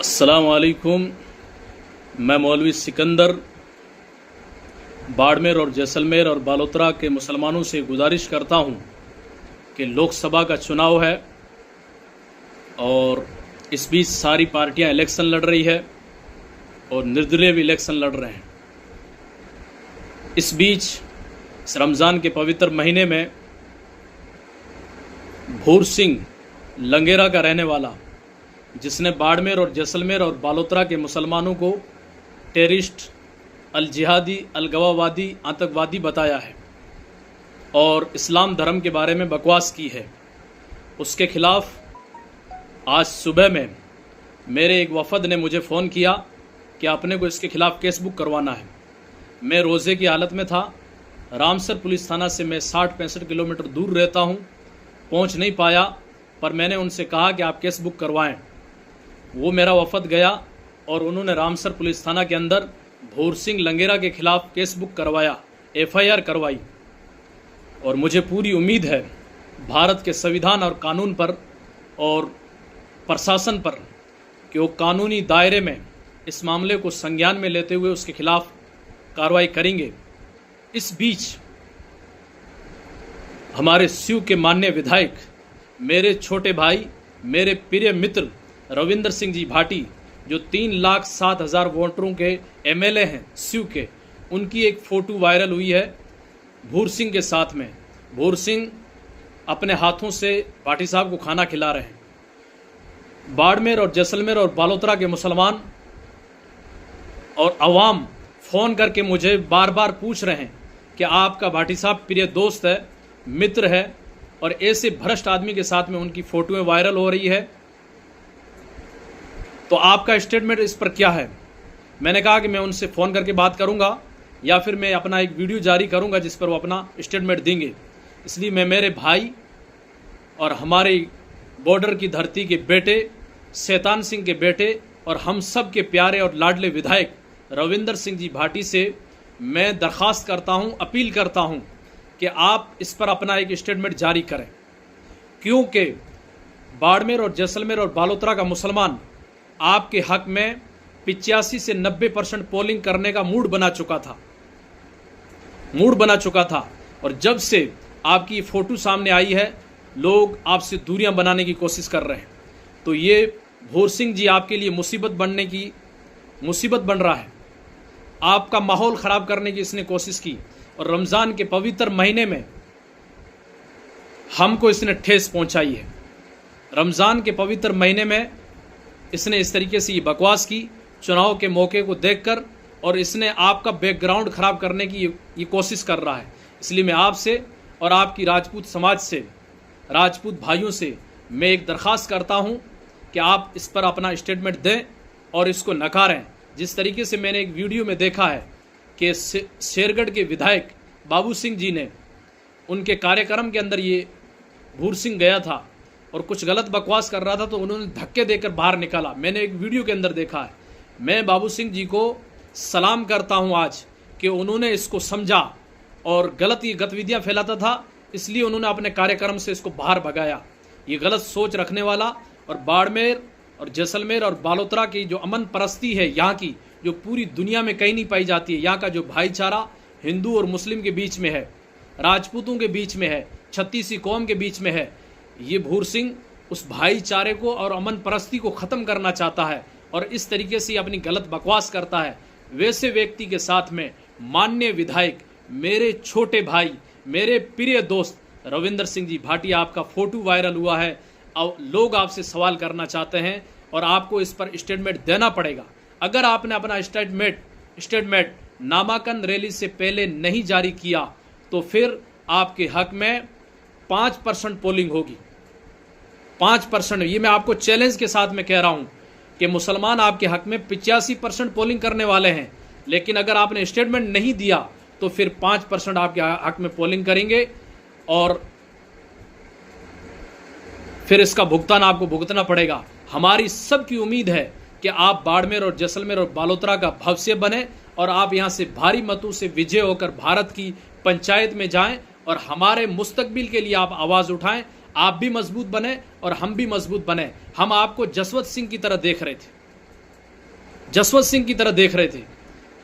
अस्सलाम वालेकुम। मैं मौलवी सिकंदर बाड़मेर और जैसलमेर और बालोतरा के मुसलमानों से गुजारिश करता हूं कि लोकसभा का चुनाव है और इस बीच सारी पार्टियां इलेक्शन लड़ रही है और निर्दलीय भी इलेक्शन लड़ रहे हैं। इस बीच इस रमज़ान के पवित्र महीने में भूर सिंह लंगेरा का रहने वाला, जिसने बाड़मेर और जैसलमेर और बालोतरा के मुसलमानों को टेररिस्ट, अल जिहादी, अल गवावादी, आतंकवादी बताया है और इस्लाम धर्म के बारे में बकवास की है, उसके खिलाफ आज सुबह में मेरे एक वफद ने मुझे फ़ोन किया कि अपने को इसके खिलाफ केस बुक करवाना है। मैं रोज़े की हालत में था। रामसर पुलिस थाना से मैं 60-65 किलोमीटर दूर रहता हूँ, पहुँच नहीं पाया, पर मैंने उनसे कहा कि आप केस बुक करवाएं। वो मेरा वफद गया और उन्होंने रामसर पुलिस थाना के अंदर भूर सिंह लंगेरा के खिलाफ केस बुक करवाया, FIR करवाई। और मुझे पूरी उम्मीद है भारत के संविधान और कानून पर और प्रशासन पर कि वो कानूनी दायरे में इस मामले को संज्ञान में लेते हुए उसके खिलाफ कार्रवाई करेंगे। इस बीच हमारे स्यू के माननीय विधायक, मेरे छोटे भाई, मेरे प्रिय मित्र रविंदर सिंह जी भाटी, जो 3,07,000 वोटरों के MLA हैं स्यू के, उनकी एक फ़ोटो वायरल हुई है भूर सिंह के साथ में। भूर सिंह अपने हाथों से भाटी साहब को खाना खिला रहे हैं। बाड़मेर और जैसलमेर और बालोतरा के मुसलमान और अवाम फ़ोन करके मुझे बार बार पूछ रहे हैं कि आपका भाटी साहब प्रिय दोस्त है, मित्र है, और ऐसे भ्रष्ट आदमी के साथ में उनकी फ़ोटोएं वायरल हो रही है। तो आपका स्टेटमेंट इस पर क्या है? मैंने कहा कि मैं उनसे फ़ोन करके बात करूंगा या फिर मैं अपना एक वीडियो जारी करूंगा जिस पर वो अपना स्टेटमेंट देंगे। इसलिए मैं मेरे भाई और हमारे बॉर्डर की धरती के बेटे, शैतान सिंह के बेटे और हम सब के प्यारे और लाडले विधायक रविंदर सिंह जी भाटी से मैं दरख्वास्त करता हूं, अपील करता हूं कि आप इस पर अपना एक स्टेटमेंट जारी करें, क्योंकि बाड़मेर और जैसलमेर और बालोतरा का मुसलमान आपके हक में 85 से 90% पोलिंग करने का मूड बना चुका था और जब से आपकी फ़ोटो सामने आई है, लोग आपसे दूरियां बनाने की कोशिश कर रहे हैं। तो ये भूर सिंह जी आपके लिए मुसीबत बन रहा है। आपका माहौल ख़राब करने की इसने कोशिश की और रमज़ान के पवित्र महीने में हमको इसने ठेस पहुंचाई है। रमज़ान के पवित्र महीने में इसने इस तरीके से ये बकवास की, चुनाव के मौके को देखकर, और इसने आपका बैकग्राउंड ख़राब करने की ये कोशिश कर रहा है। इसलिए मैं आपसे और आपकी राजपूत समाज से, राजपूत भाइयों से मैं एक दरख्वास्त करता हूं कि आप इस पर अपना स्टेटमेंट दें और इसको नकारें। जिस तरीके से मैंने एक वीडियो में देखा है कि शेरगढ़ के विधायक बाबू सिंह जी ने, उनके कार्यक्रम के अंदर ये भूर सिंह गया था और कुछ गलत बकवास कर रहा था, तो उन्होंने धक्के देकर बाहर निकाला। मैंने एक वीडियो के अंदर देखा है। मैं बाबू सिंह जी को सलाम करता हूं आज कि उन्होंने इसको समझा और गलत ये गतिविधियां फैलाता था, इसलिए उन्होंने अपने कार्यक्रम से इसको बाहर भगाया। ये गलत सोच रखने वाला और बाड़मेर और जैसलमेर और बालोतरा की जो अमन परस्ती है, यहाँ की, जो पूरी दुनिया में कहीं नहीं पाई जाती है, यहाँ का जो भाईचारा हिंदू और मुस्लिम के बीच में है, राजपूतों के बीच में है, छत्तीसी कौम के बीच में है, ये भूर सिंह उस भाईचारे को और अमन परस्ती को ख़त्म करना चाहता है और इस तरीके से अपनी गलत बकवास करता है। वैसे व्यक्ति के साथ में माननीय विधायक, मेरे छोटे भाई, मेरे प्रिय दोस्त रविंदर सिंह जी भाटी, आपका फ़ोटो वायरल हुआ है और लोग आपसे सवाल करना चाहते हैं और आपको इस पर स्टेटमेंट देना पड़ेगा। अगर आपने अपना स्टेटमेंट नामांकन रैली से पहले नहीं जारी किया तो फिर आपके हक में 5% पोलिंग होगी। 5%। ये मैं आपको चैलेंज के साथ में कह रहा हूं कि मुसलमान आपके हक में 85% पोलिंग करने वाले हैं, लेकिन अगर आपने स्टेटमेंट नहीं दिया तो फिर 5% आपके हक में पोलिंग करेंगे और फिर इसका भुगतान आपको भुगतना पड़ेगा। हमारी सबकी उम्मीद है कि आप बाड़मेर और जैसलमेर और बालोतरा का भविष्य बने और आप यहां से भारी मतों से विजय होकर भारत की पंचायत में जाएं और हमारे मुस्तकबिल के लिए आप आवाज़ उठाएं। आप भी मजबूत बने और हम भी मजबूत बने। हम आपको जसवंत सिंह की तरह देख रहे थे। जसवंत सिंह की तरह देख रहे थे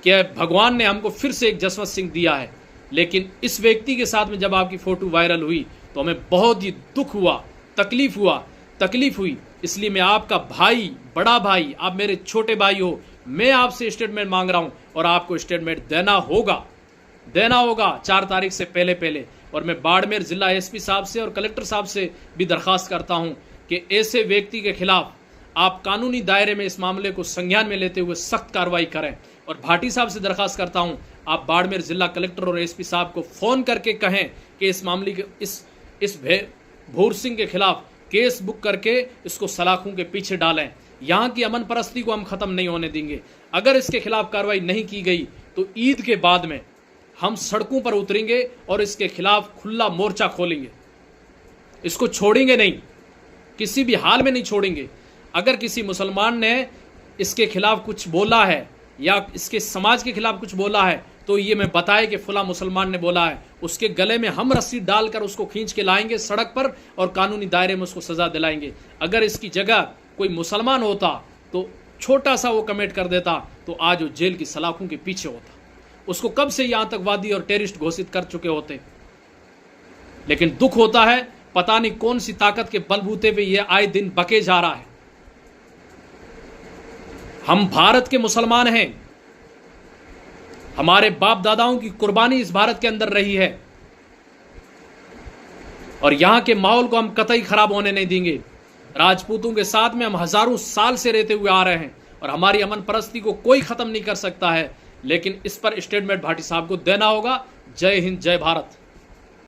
कि भगवान ने हमको फिर से एक जसवंत सिंह दिया है। लेकिन इस व्यक्ति के साथ में जब आपकी फोटो वायरल हुई तो हमें बहुत ही दुख हुआ, तकलीफ हुई। इसलिए मैं आपका भाई, बड़ा भाई, आप मेरे छोटे भाई हो, मैं आपसे स्टेटमेंट मांग रहा हूं और आपको स्टेटमेंट देना होगा 4 तारीख से पहले। और मैं बाड़मेर जिला एसपी साहब से और कलेक्टर साहब से भी दरखास्त करता हूं कि ऐसे व्यक्ति के खिलाफ आप कानूनी दायरे में इस मामले को संज्ञान में लेते हुए सख्त कार्रवाई करें। और भाटी साहब से दरखास्त करता हूं, आप बाड़मेर जिला कलेक्टर और एसपी साहब को फोन करके कहें कि इस मामले के इस भूर सिंह के खिलाफ केस बुक करके इसको सलाखों के पीछे डालें। यहाँ की अमन परस्ती को हम खत्म नहीं होने देंगे। अगर इसके खिलाफ कार्रवाई नहीं की गई तो ईद के बाद में हम सड़कों पर उतरेंगे और इसके खिलाफ खुला मोर्चा खोलेंगे। इसको छोड़ेंगे नहीं, किसी भी हाल में नहीं छोड़ेंगे। अगर किसी मुसलमान ने इसके खिलाफ कुछ बोला है या इसके समाज के खिलाफ कुछ बोला है तो ये मैं बताए कि फला मुसलमान ने बोला है, उसके गले में हम रस्सी डालकर उसको खींच के लाएंगे सड़क पर और कानूनी दायरे में उसको सजा दिलाएंगे। अगर इसकी जगह कोई मुसलमान होता तो छोटा सा वो कमेंट कर देता तो आज वो जेल की सलाखों के पीछे होता। उसको कब से ये आतंकवादी और टेररिस्ट घोषित कर चुके होते। लेकिन दुख होता है, पता नहीं कौन सी ताकत के बलबूते पे ये आए दिन बके जा रहा है। हम भारत के मुसलमान हैं, हमारे बाप दादाओं की कुर्बानी इस भारत के अंदर रही है और यहां के माहौल को हम कतई खराब होने नहीं देंगे। राजपूतों के साथ में हम हजारों साल से रहते हुए आ रहे हैं और हमारी अमन परस्ती को कोई खत्म नहीं कर सकता है। लेकिन इस पर स्टेटमेंट भाटी साहब को देना होगा। जय हिंद, जय भारत।